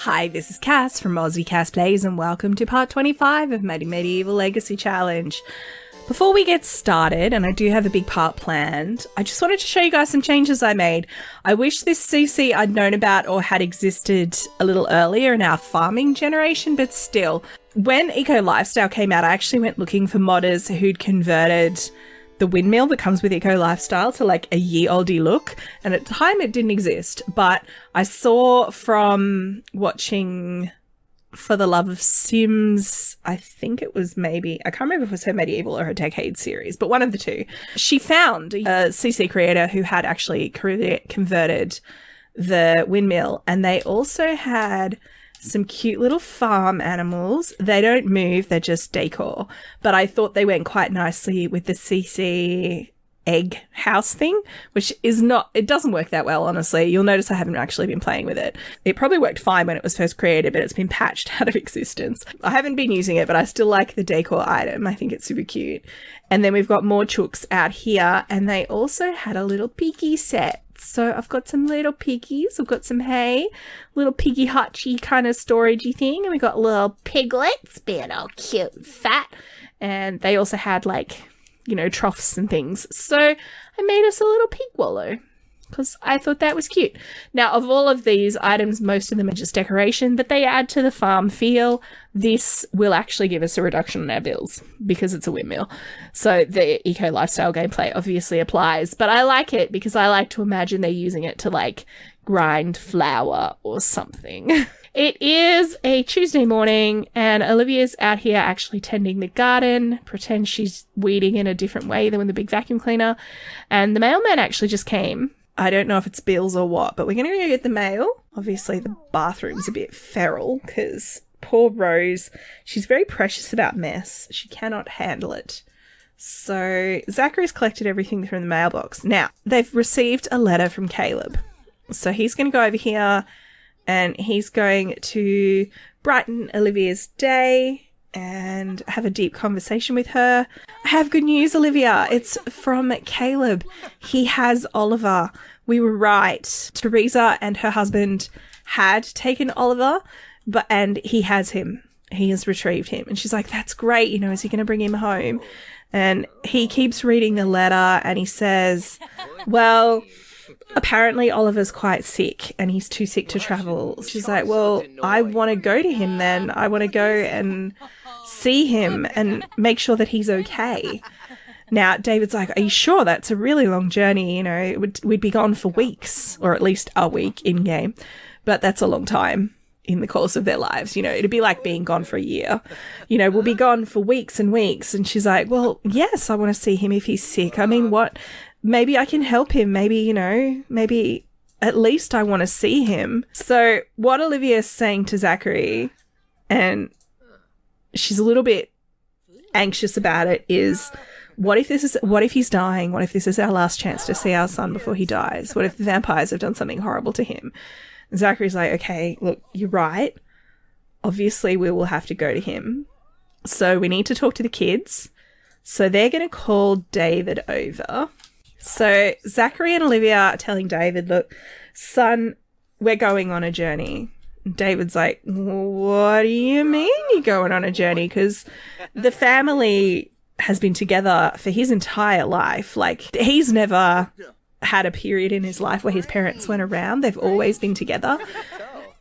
Hi, this is Cass from Aussie Cass Plays, and welcome to part 25 of Mighty Medieval Legacy Challenge. Before we get started, and I do have a big part planned, I just wanted to show you guys some changes I made. I wish this CC I'd known about or had existed a little earlier in our farming generation, but still. When Eco Lifestyle came out, I actually went looking for modders who'd converted the windmill that comes with Eco Lifestyle to like a ye-olde look, and at the time it didn't exist, but I saw from watching For the Love of Sims, I think it was I can't remember if it was her medieval or her decade series, but one of the two. She found a CC creator who had actually converted the windmill, and they also had some cute little farm animals. They don't move, they're just decor, but I thought they went quite nicely with the CC egg house thing, which is not, it doesn't work that well, honestly. You'll notice I haven't actually been playing with it. It probably worked fine when it was first created, but it's been patched out of existence. I haven't been using it, but I still like the decor item. I think it's super cute. And then we've got more chooks out here, and they also had a little piggy set. So I've got some little piggies. We've got some hay, little piggy hutchy kind of storagey thing. And we got little piglets being all cute and fat. And they also had like, you know, troughs and things. So I made us a little pig wallow because I thought that was cute. Now, of all of these items, most of them are just decoration, but they add to the farm feel. This will actually give us a reduction on our bills because it's a windmill. So the eco lifestyle gameplay obviously applies, but I like it because I like to imagine they're using it to like grind flour or something. It is a Tuesday morning and Olivia's out here actually tending the garden, pretend she's weeding in a different way than with the big vacuum cleaner. And the mailman actually just came. I don't know if it's bills or what, but we're going to go get the mail. Obviously, the bathroom's a bit feral because poor Rose, she's very precious about mess. She cannot handle it. So Zachary's collected everything from the mailbox. Now, they've received a letter from Caleb. So he's going to go over here and he's going to brighten Olivia's day and have a deep conversation with her. I have good news, Olivia. It's from Caleb. He has Oliver. We were right. Teresa and her husband had taken Oliver, and he has him. He has retrieved him. And she's like, that's great. You know, is he going to bring him home? And he keeps reading the letter and he says, well, apparently Oliver's quite sick and he's too sick to travel. She's like, well, I want to go to him then. I want to go and see him and make sure that he's okay. Now, David's like, are you sure? That's a really long journey. You know, we'd be gone for weeks, or at least a week in game. But that's a long time in the course of their lives. You know, it'd be like being gone for a year. You know, we'll be gone for weeks and weeks. And she's like, well, yes, I want to see him if he's sick. I mean, maybe I can help him. Maybe, you know, maybe at least I want to see him. So what Olivia is saying to Zachary, and she's a little bit anxious about it, is what if he's dying? What if this is our last chance to see our son before he dies? What if the vampires have done something horrible to him? And Zachary's like, okay, look, you're right. Obviously we will have to go to him. So we need to talk to the kids. So they're going to call David over. So Zachary and Olivia are telling David, look, son, we're going on a journey. And David's like, what do you mean you're going on a journey? Because the family has been together for his entire life. Like, he's never had a period in his life where his parents weren't around. They've always been together.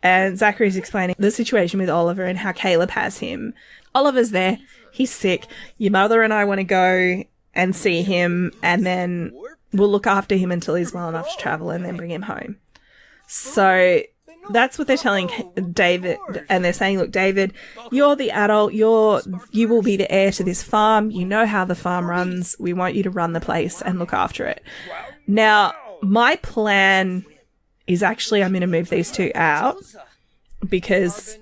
And Zachary's explaining the situation with Oliver and how Caleb has him. Oliver's there. He's sick. Your mother and I want to go and see him, and then we'll look after him until he's well enough to travel and then bring him home. So that's what they're telling David, and they're saying, look, David, you're the adult, you will be the heir to this farm. You know how the farm runs. We want you to run the place and look after it. Now, my plan is actually I'm going to move these two out because,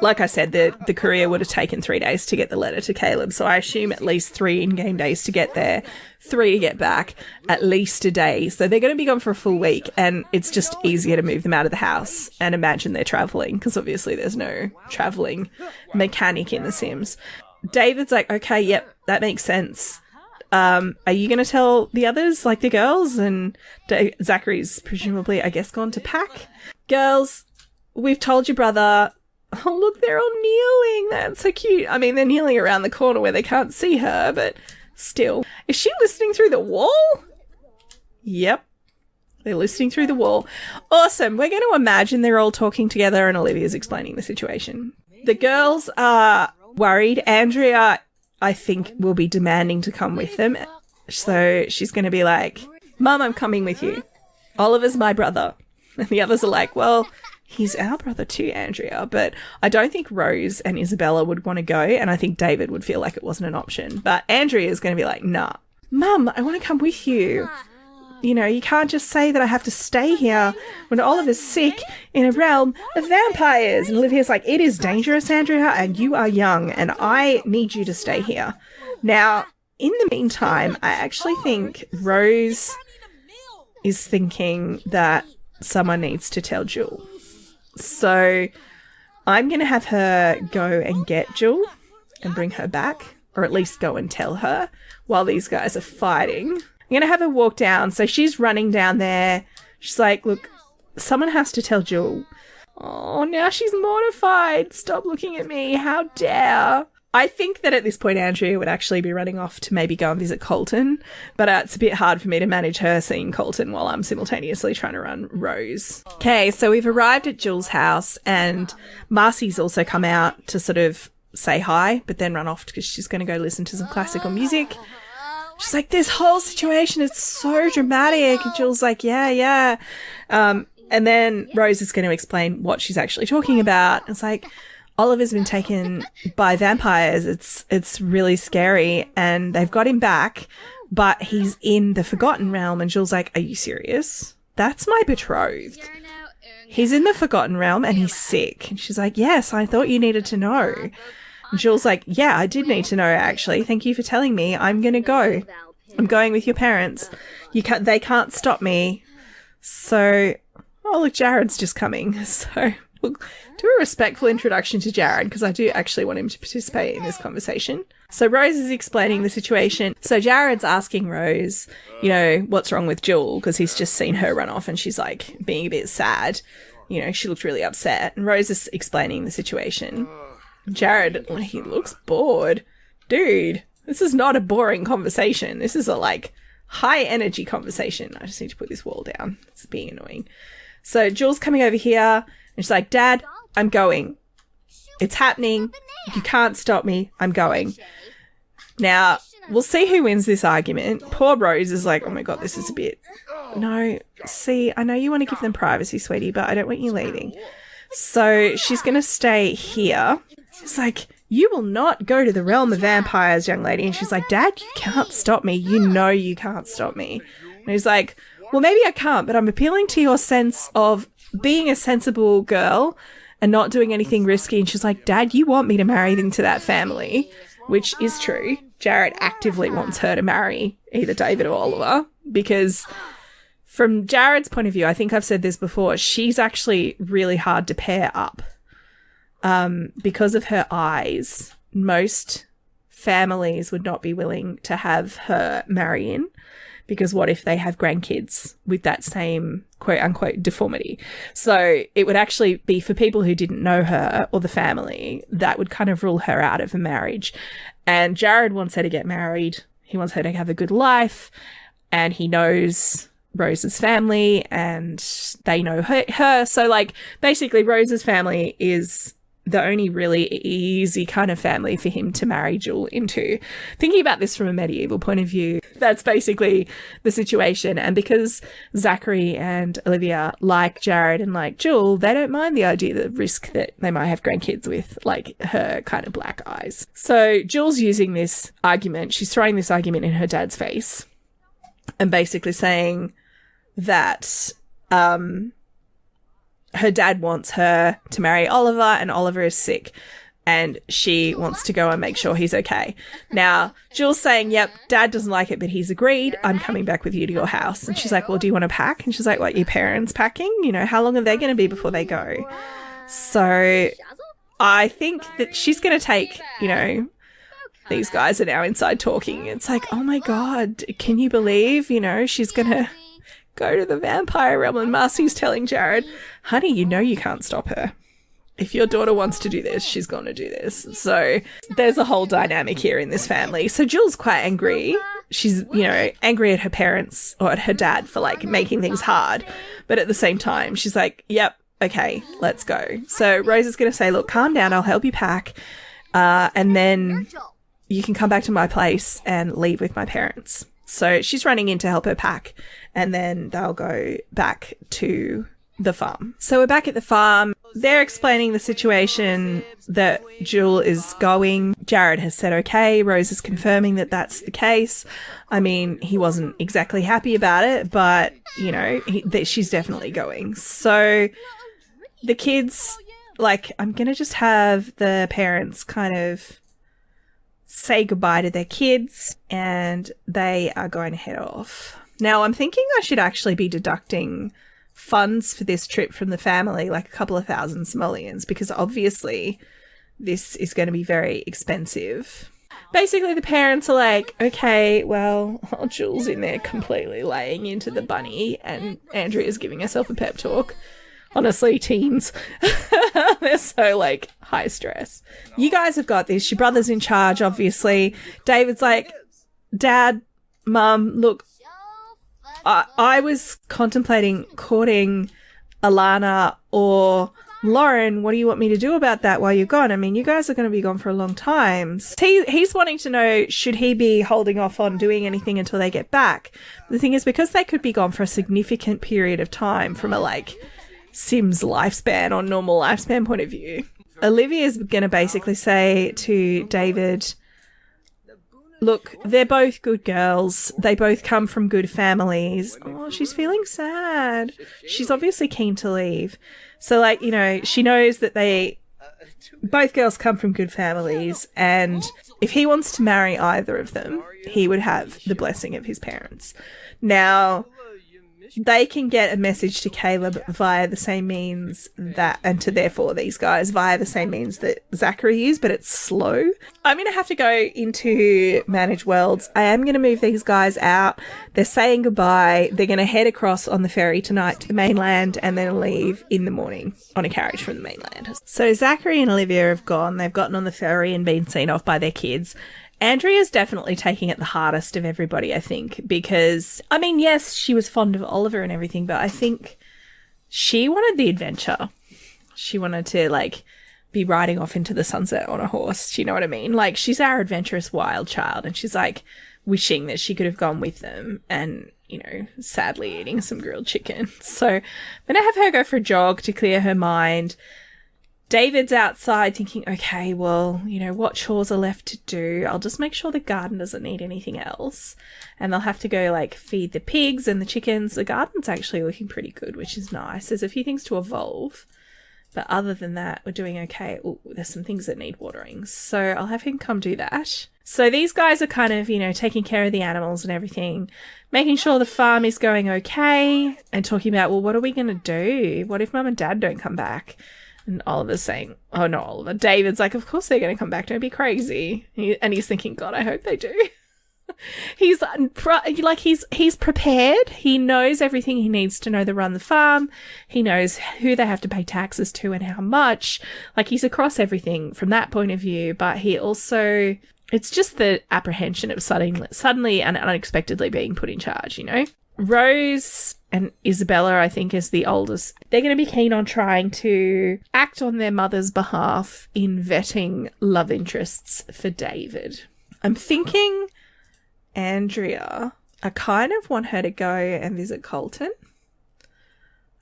like I said, the courier would have taken 3 days to get the letter to Caleb. So I assume at least 3 in-game days to get there, 3 to get back, at least a day. So they're going to be gone for a full week, and it's just easier to move them out of the house and imagine they're traveling, because obviously there's no traveling mechanic in The Sims. David's like, okay, yep, that makes sense. Are you going to tell the others, like the girls? And Zachary's presumably, I guess, gone to pack. Girls, we've told your brother. Oh, look, they're all kneeling. That's so cute. I mean, they're kneeling around the corner where they can't see her, but still. Is she listening through the wall? Yep. They're listening through the wall. Awesome. We're going to imagine they're all talking together and Olivia's explaining the situation. The girls are worried. Andrea, I think, will be demanding to come with them. So she's going to be like, Mum, I'm coming with you. Oliver's my brother. And the others are like, well, he's our brother too, Andrea. But I don't think Rose and Isabella would want to go. And I think David would feel like it wasn't an option. But Andrea is going to be like, nah, Mum, I want to come with you. You know, you can't just say that I have to stay here when Oliver's sick in a realm of vampires. And Olivia's like, it is dangerous, Andrea, and you are young, and I need you to stay here. Now, in the meantime, I actually think Rose is thinking that someone needs to tell Jewel. So I'm going to have her go and get Jewel and bring her back, or at least go and tell her while these guys are fighting. I'm going to have her walk down. So she's running down there. She's like, look, someone has to tell Jewel. Oh, now she's mortified. Stop looking at me. How dare. I think that at this point, Andrea would actually be running off to maybe go and visit Colton. But it's a bit hard for me to manage her seeing Colton while I'm simultaneously trying to run Rose. Okay, so we've arrived at Jewel's house and Marcy's also come out to sort of say hi, but then run off because she's going to go listen to some classical music. She's like, this whole situation is so dramatic. And Jill's like, yeah. And then Rose is going to explain what she's actually talking about. It's like, Oliver's been taken by vampires. It's really scary. And they've got him back, but he's in the Forgotten Realm. And Jill's like, are you serious? That's my betrothed. He's in the Forgotten Realm and he's sick. And she's like, yes, I thought you needed to know. And Jill's like, yeah, I did need to know, actually. Thank you for telling me. I'm going to go. I'm going with your parents. They can't stop me. So, oh, look, Jared's just coming. So we'll do a respectful introduction to Jared because I do actually want him to participate in this conversation. So Rose is explaining the situation. So Jared's asking Rose, you know, what's wrong with Jill because he's just seen her run off and she's like being a bit sad. You know, she looked really upset. And Rose is explaining the situation. Jared, he looks bored. Dude, this is not a boring conversation. This is a, like, high-energy conversation. I just need to put this wall down. It's being annoying. So Jill's coming over here, and she's like, Dad, I'm going. It's happening. You can't stop me. I'm going. Now, we'll see who wins this argument. Poor Rose is like, oh, my God, this is a bit... No, see, I know you want to give them privacy, sweetie, but I don't want you leaving. So she's going to stay here. It's like, you will not go to the realm of vampires, young lady. And she's like, Dad, you can't stop me. You know you can't stop me. And he's like, well, maybe I can't, but I'm appealing to your sense of being a sensible girl and not doing anything risky. And she's like, Dad, you want me to marry into that family, which is true. Jared actively wants her to marry either David or Oliver because from Jared's point of view, I think I've said this before, she's actually really hard to pair up. Because of her eyes, most families would not be willing to have her marry in because what if they have grandkids with that same quote unquote deformity? So it would actually be for people who didn't know her or the family that would kind of rule her out of a marriage. And Jared wants her to get married. He wants her to have a good life and he knows Rose's family and they know her. So like basically Rose's family is the only really easy kind of family for him to marry Jewel into. Thinking about this from a medieval point of view, that's basically the situation. And because Zachary and Olivia like Jared and like Jewel, they don't mind the idea, the risk that they might have grandkids with like her kind of black eyes. So Jewel's using this argument. She's throwing this argument in her dad's face and basically saying that her dad wants her to marry Oliver and Oliver is sick and she wants to go and make sure he's okay. Now, Jill's saying, yep, Dad doesn't like it, but he's agreed. I'm coming back with you to your house. And she's like, well, do you want to pack? And she's like, what, your parents packing? You know, how long are they going to be before they go? So I think that she's going to take, you know, these guys are now inside talking. It's like, oh my God, can you believe, you know, she's going to go to the vampire realm. And Marcy's telling Jared, honey, you know you can't stop her. If your daughter wants to do this, she's going to do this. So there's a whole dynamic here in this family. So Jill's quite angry. She's, angry at her parents or at her dad for, like, making things hard. But at the same time, she's like, yep, okay, let's go. So Rose is going to say, look, calm down. I'll help you pack. And then you can come back to my place and leave with my parents. So she's running in to help her pack. And then they'll go back to the farm. So we're back at the farm. They're explaining the situation that Jill is going. Jared has said okay. Rose is confirming that that's the case. I mean, he wasn't exactly happy about it, but, she's definitely going. So the kids, I'm going to just have the parents kind of say goodbye to their kids and they are going to head off. Now, I'm thinking I should actually be deducting funds for this trip from the family, like a couple of thousand simoleons, because obviously this is going to be very expensive. Basically, the parents are like, okay, well, Jill's in there completely laying into the bunny and Andrea's giving herself a pep talk. Honestly, teens, they're so, high stress. You guys have got this. Your brother's in charge, obviously. David's like, Dad, Mum, look, I was contemplating courting Alana or Lauren. What do you want me to do about that while you're gone? I mean, you guys are going to be gone for a long time. He's wanting to know, should he be holding off on doing anything until they get back? The thing is, because they could be gone for a significant period of time from a, Sims lifespan or normal lifespan point of view, Olivia's going to basically say to David, look, they're both good girls. They both come from good families. Oh, she's feeling sad. She's obviously keen to leave. So, she knows that both girls come from good families. And if he wants to marry either of them, he would have the blessing of his parents. Now, they can get a message to Caleb via the same means and to therefore these guys via the same means that Zachary used, but it's slow. I'm going to have to go into Manage Worlds. I am going to move these guys out. They're saying goodbye. They're going to head across on the ferry tonight to the mainland and then leave in the morning on a carriage from the mainland. So Zachary and Olivia have gone. They've gotten on the ferry and been seen off by their kids. Andrea's definitely taking it the hardest of everybody, I think, because, I mean, yes, she was fond of Oliver and everything, but I think she wanted the adventure. She wanted to, be riding off into the sunset on a horse. Do you know what I mean? She's our adventurous wild child, and she's, wishing that she could have gone with them and, sadly eating some grilled chicken. So I'm going to have her go for a jog to clear her mind. David's outside thinking, okay, well, what chores are left to do? I'll just make sure the garden doesn't need anything else. And they'll have to go, feed the pigs and the chickens. The garden's actually looking pretty good, which is nice. There's a few things to evolve. But other than that, we're doing okay. Ooh, there's some things that need watering. So I'll have him come do that. So these guys are kind of, taking care of the animals and everything, making sure the farm is going okay, and talking about, well, what are we going to do? What if Mum and Dad don't come back? And Oliver's saying, oh, not Oliver. David's like, of course they're going to come back. Don't be crazy. And he's thinking, God, I hope they do. He's prepared. He knows everything he needs to know to run the farm. He knows who they have to pay taxes to and how much. He's across everything from that point of view. But he also, it's just the apprehension of suddenly and unexpectedly being put in charge, Rose and Isabella, I think, is the oldest. They're going to be keen on trying to act on their mother's behalf in vetting love interests for David. I'm thinking Andrea, I kind of want her to go and visit Colton.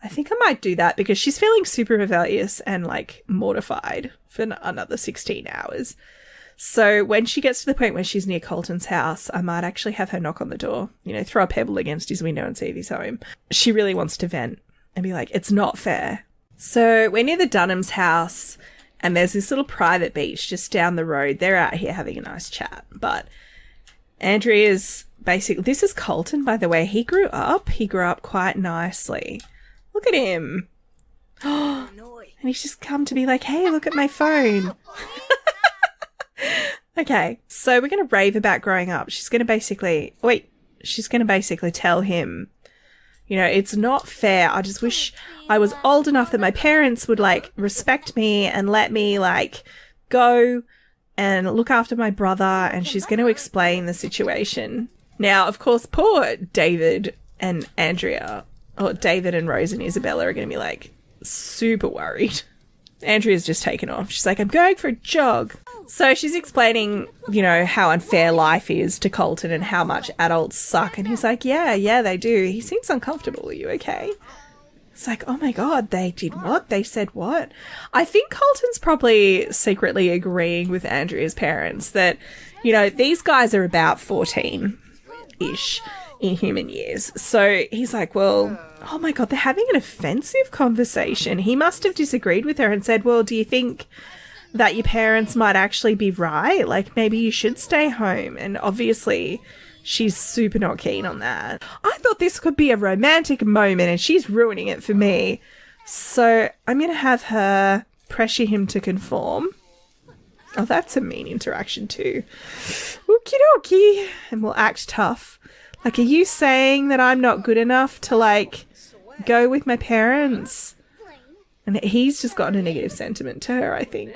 I think I might do that because she's feeling super rebellious and mortified for another 16 hours. So when she gets to the point where she's near Colton's house, I might actually have her knock on the door, throw a pebble against his window and see if he's home. She really wants to vent and be like, it's not fair. So we're near the Dunham's house and there's this little private beach just down the road. They're out here having a nice chat. But Andrea's basically, this is Colton, by the way. He grew up quite nicely. Look at him. And he's just come to be like, hey, look at my phone. Okay, so we're going to rave about growing up. She's going to basically tell him You know, it's not fair. I just wish I was old enough that my parents would, like, respect me and let me, like, go and look after my brother. And she's going to explain the situation. Now, of course, poor David and Andrea, or David and Rose and Isabella, are going to be, like, super worried. Andrea's just taken off. She's like, I'm going for a jog. So she's explaining, you know, how unfair life is to Colton and how much adults suck. And he's like, yeah, they do. He seems uncomfortable. Are you okay? It's like, oh my God, they did what? They said what? I think Colton's probably secretly agreeing with Andrea's parents that, you know, these guys are about 14-ish in human years. So he's like, well, oh my God, they're having an offensive conversation. He must have disagreed with her and said, well, do you think that your parents might actually be right? Like, maybe you should stay home. And obviously she's super not keen on that. I thought this could be a romantic moment and she's ruining it for me. So I'm going to have her pressure him to conform. Oh, that's a mean interaction too. Okie dokie. And we'll act tough. Like, are you saying that I'm not good enough to, like, go with my parents? And he's just gotten a negative sentiment to her, I think.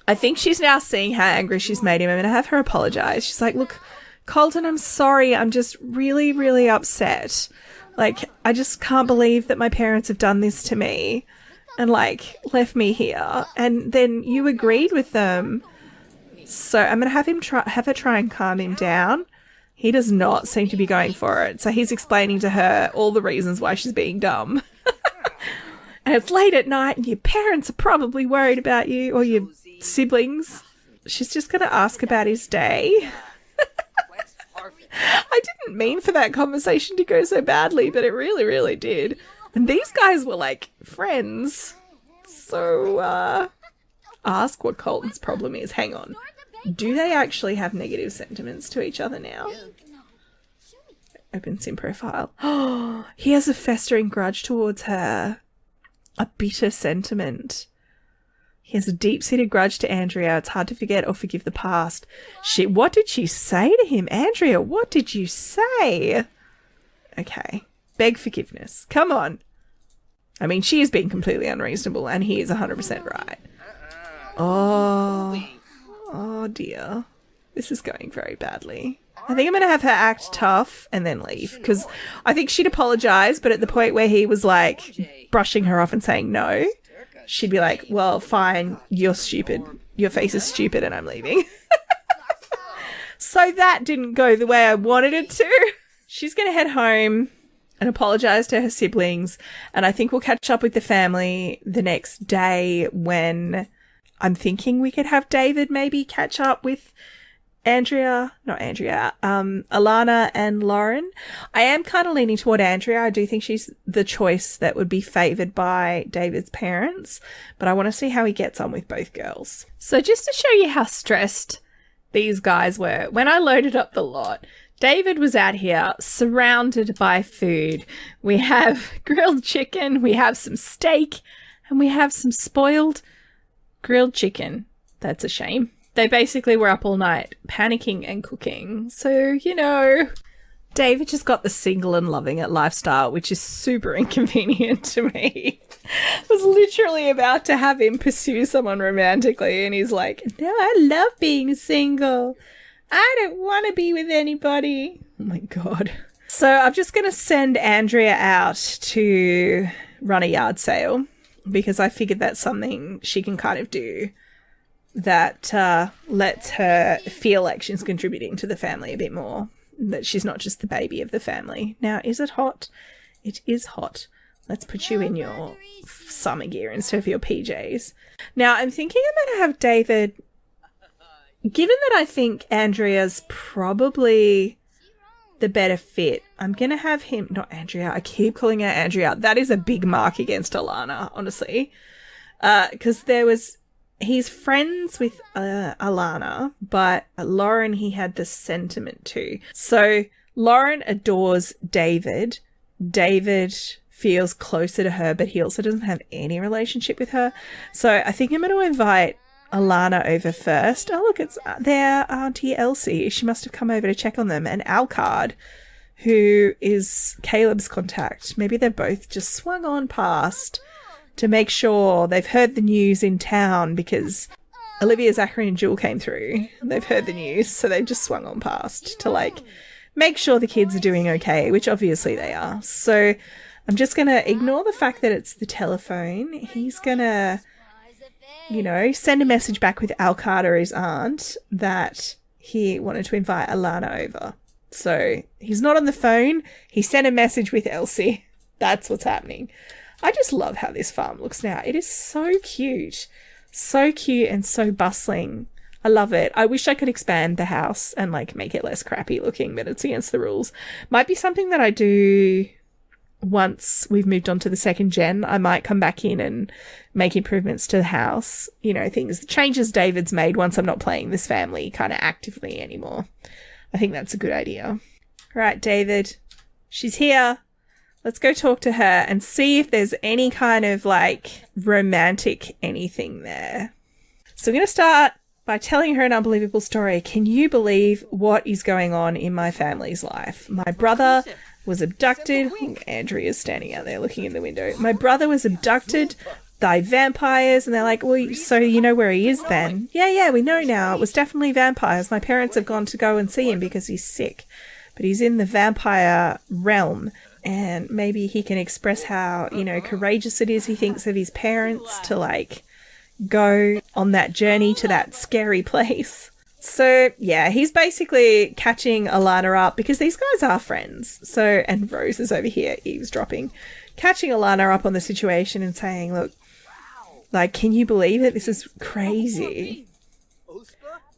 I think she's now seeing how angry she's made him. I'm going to have her apologise. She's like, look, Colton, I'm sorry. I'm just really, really upset. Like, I just can't believe that my parents have done this to me and, like, left me here. And then you agreed with them. So I'm going to have her try and calm him down. He does not seem to be going for it. So he's explaining to her all the reasons why she's being dumb. And it's late at night and your parents are probably worried about you, or your siblings. She's just going to ask about his day. I didn't mean for that conversation to go so badly, but it really, really did. And these guys were like friends. So ask what Colton's problem is. Hang on. Do they actually have negative sentiments to each other now? Open sim profile. Oh, he has a festering grudge towards her. A bitter sentiment. He has a deep-seated grudge to Andrea. It's hard to forget or forgive the past. Shit, what did she say to him? Andrea, what did you say? Okay. Beg forgiveness. Come on. I mean, she is being completely unreasonable and he is 100% right. Oh dear. This is going very badly. I think I'm going to have her act tough and then leave, because I think she'd apologise, but at the point where he was, like, brushing her off and saying no, she'd be like, well, fine, you're stupid. Your face is stupid and I'm leaving. So that didn't go the way I wanted it to. She's going to head home and apologise to her siblings, and I think we'll catch up with the family the next day, when I'm thinking we could have David maybe catch up with Alana and Lauren. I am kind of leaning toward Andrea. I do think she's the choice that would be favoured by David's parents, but I want to see how he gets on with both girls. So just to show you how stressed these guys were, when I loaded up the lot, David was out here surrounded by food. We have grilled chicken, we have some steak, and we have some spoiled grilled chicken. That's a shame. They basically were up all night panicking and cooking. So, you know, David just got the single and loving it lifestyle, which is super inconvenient to me. I was literally about to have him pursue someone romantically, and he's like, no, I love being single. I don't want to be with anybody. Oh my God. So I'm just going to send Andrea out to run a yard sale, because I figured that's something she can kind of do that lets her feel like she's contributing to the family a bit more, that she's not just the baby of the family. Now, is it hot? It is hot. Let's put you in your summer gear instead of your PJs. Now, I'm thinking I'm going to have David, given that I think Andrea's probably the better fit, I'm going to have him, not Andrea, I keep calling her Andrea. That is a big mark against Alana, honestly. Because he's friends with Alana, but Lauren, he had the sentiment to. So Lauren adores David. David feels closer to her, but he also doesn't have any relationship with her. So I think I'm going to invite Alana over first. Oh, look, it's their Auntie Elsie. She must have come over to check on them. And Alcard, who is Caleb's contact. Maybe they've both just swung on past to make sure they've heard the news in town because Olivia, Zachary and Jewel came through. They've heard the news, so they've just swung on past to, like, make sure the kids are doing okay, which obviously they are. So I'm just going to ignore the fact that it's the telephone. He's going to, you know, send a message back with Alcard or his aunt that he wanted to invite Alana over. So he's not on the phone. He sent a message with Elsie. That's what's happening. I just love how this farm looks now. It is so cute. So cute and so bustling. I love it. I wish I could expand the house and, like, make it less crappy looking, but it's against the rules. Might be something that I do once we've moved on to the second gen. I might come back in and make improvements to the house. You know, changes David's made once I'm not playing this family kind of actively anymore. I think that's a good idea. Right, David. She's here. Let's go talk to her and see if there's any kind of, like, romantic anything there. So I'm going to start by telling her an unbelievable story. Can you believe what is going on in my family's life? My brother was abducted. Ooh, Andrea's standing out there looking in the window. My brother was abducted by vampires, and they're like, well, so you know where he is then? Yeah, we know now. It was definitely vampires. My parents have gone to go and see him because he's sick. But he's in the vampire realm. And maybe he can express how, you know, courageous it is, he thinks, of his parents to, like, go on that journey to that scary place. So, yeah, he's basically catching Alana up because these guys are friends. So, and Rose is over here eavesdropping, catching Alana up on the situation and saying, look, like, can you believe it? This is crazy.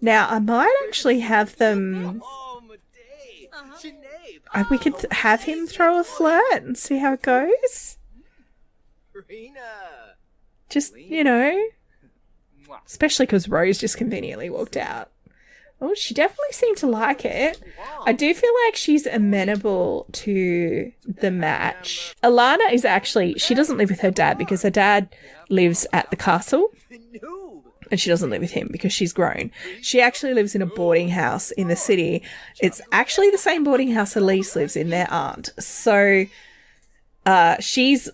Now, I might actually have them... we could have him throw a flirt and see how it goes. Just, you know, especially because Rose just conveniently walked out. Oh, she definitely seemed to like it. I do feel like she's amenable to the match. Alana is actually, she doesn't live with her dad because her dad lives at the castle. And she doesn't live with him because she's grown. She actually lives in a boarding house in the city. It's actually the same boarding house Elise lives in, their aunt. So she's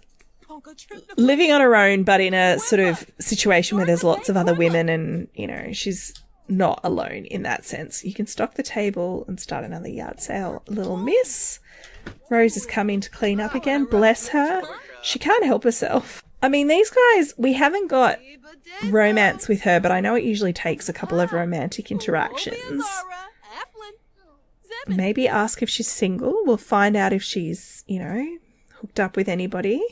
living on her own, but in a sort of situation where there's lots of other women and, you know, she's not alone in that sense. You can stock the table and start another yard sale. Little miss. Rose has come in to clean up again. Bless her. She can't help herself. I mean, these guys, we haven't got romance with her, but I know it usually takes a couple of romantic interactions. Maybe ask if she's single. We'll find out if she's, you know, hooked up with anybody.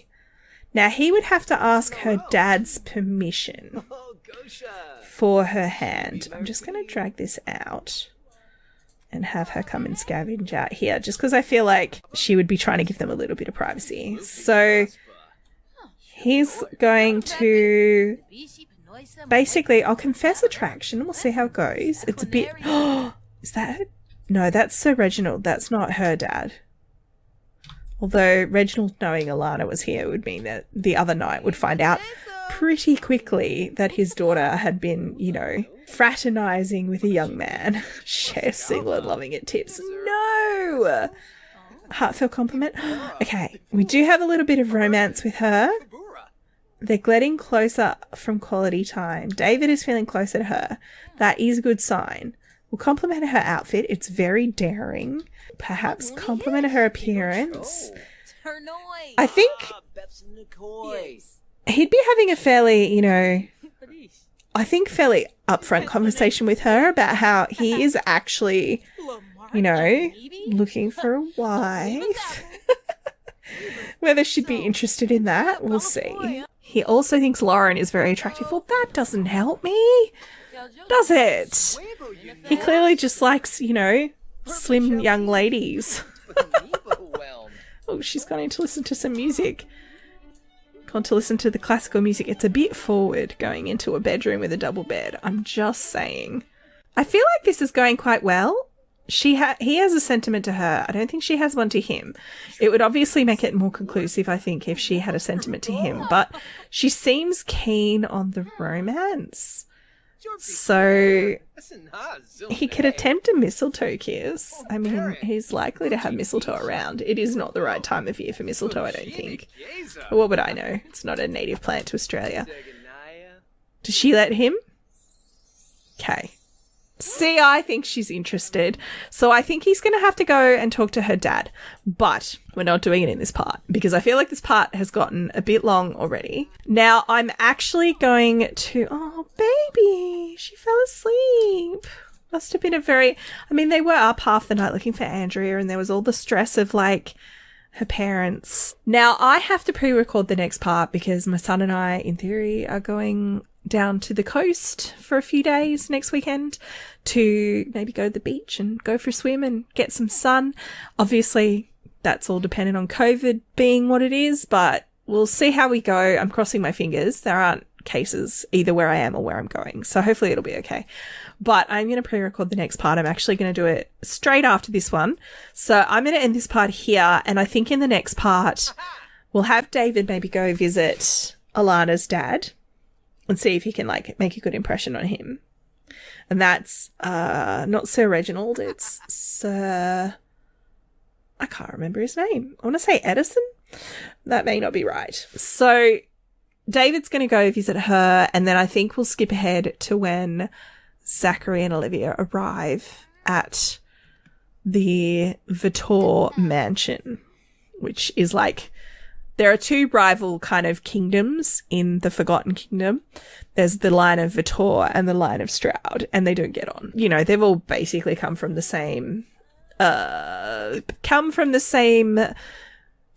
Now, he would have to ask her dad's permission for her hand. I'm just going to drag this out and have her come and scavenge out here, just because I feel like she would be trying to give them a little bit of privacy. So he's going to basically, I'll confess attraction. We'll see how it goes. It's a bit... is that... No, that's Sir Reginald. That's not her dad. Although Reginald knowing Alana was here would mean that the other knight would find out pretty quickly that his daughter had been, you know, fraternizing with a young man. Share single and loving it tips. No! Heartfelt compliment. Okay, we do have a little bit of romance with her. They're getting closer from quality time. David is feeling closer to her. That is a good sign. We'll compliment her outfit. It's very daring. Perhaps compliment her appearance. I think he'd be having a fairly, you know, I think fairly upfront conversation with her about how he is actually, you know, looking for a wife. Whether she'd be interested in that, we'll see. He also thinks Lauren is very attractive. Well, that doesn't help me, does it? He clearly just likes, you know, slim young ladies. Oh, she's going to listen to some music. Gone to listen to the classical music. It's a bit forward going into a bedroom with a double bed. I'm just saying. I feel like this is going quite well. He has a sentiment to her. I don't think she has one to him. It would obviously make it more conclusive, I think, if she had a sentiment to him. But she seems keen on the romance. So he could attempt a mistletoe kiss. I mean, he's likely to have mistletoe around. It is not the right time of year for mistletoe, I don't think. But what would I know? It's not a native plant to Australia. Does she let him? Okay. See, I think she's interested. So I think he's going to have to go and talk to her dad. But we're not doing it in this part because I feel like this part has gotten a bit long already. Now I'm actually going to... Oh, baby, she fell asleep. Must have been they were up half the night looking for Andrea and there was all the stress of like her parents. Now I have to pre-record the next part because my son and I, in theory, are going down to the coast for a few days next weekend to maybe go to the beach and go for a swim and get some sun. Obviously, that's all dependent on COVID being what it is, but we'll see how we go. I'm crossing my fingers. There aren't cases either where I am or where I'm going, so hopefully it'll be okay. But I'm going to pre-record the next part. I'm actually going to do it straight after this one. So I'm going to end this part here, and I think in the next part, we'll have David maybe go visit Alana's dad and see if he can like make a good impression on him. And that's not Sir Reginald, it's Sir... I can't remember his name. I want to say Edison. That may not be right. So David's going to go visit her, and then I think we'll skip ahead to when Zachary and Olivia arrive at the Vitor mansion, which is like... There are two rival kind of kingdoms in the Forgotten Kingdom. There's the line of Vitor and the line of Stroud, and they don't get on. You know, they've all basically come from the same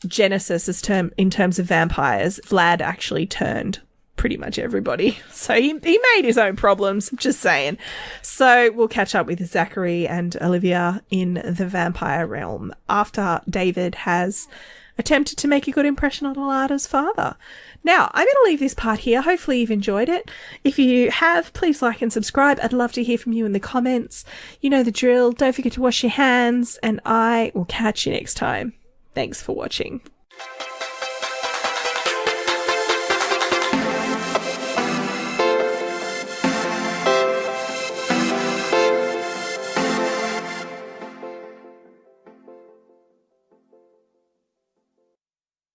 genesis in terms of vampires. Vlad actually turned pretty much everybody. So he made his own problems, just saying. So we'll catch up with Zachary and Olivia in the vampire realm after David has attempted to make a good impression on Alada's father. Now, I'm going to leave this part here. Hopefully you've enjoyed it. If you have, please like and subscribe. I'd love to hear from you in the comments. You know the drill. Don't forget to wash your hands, and I will catch you next time. Thanks for watching.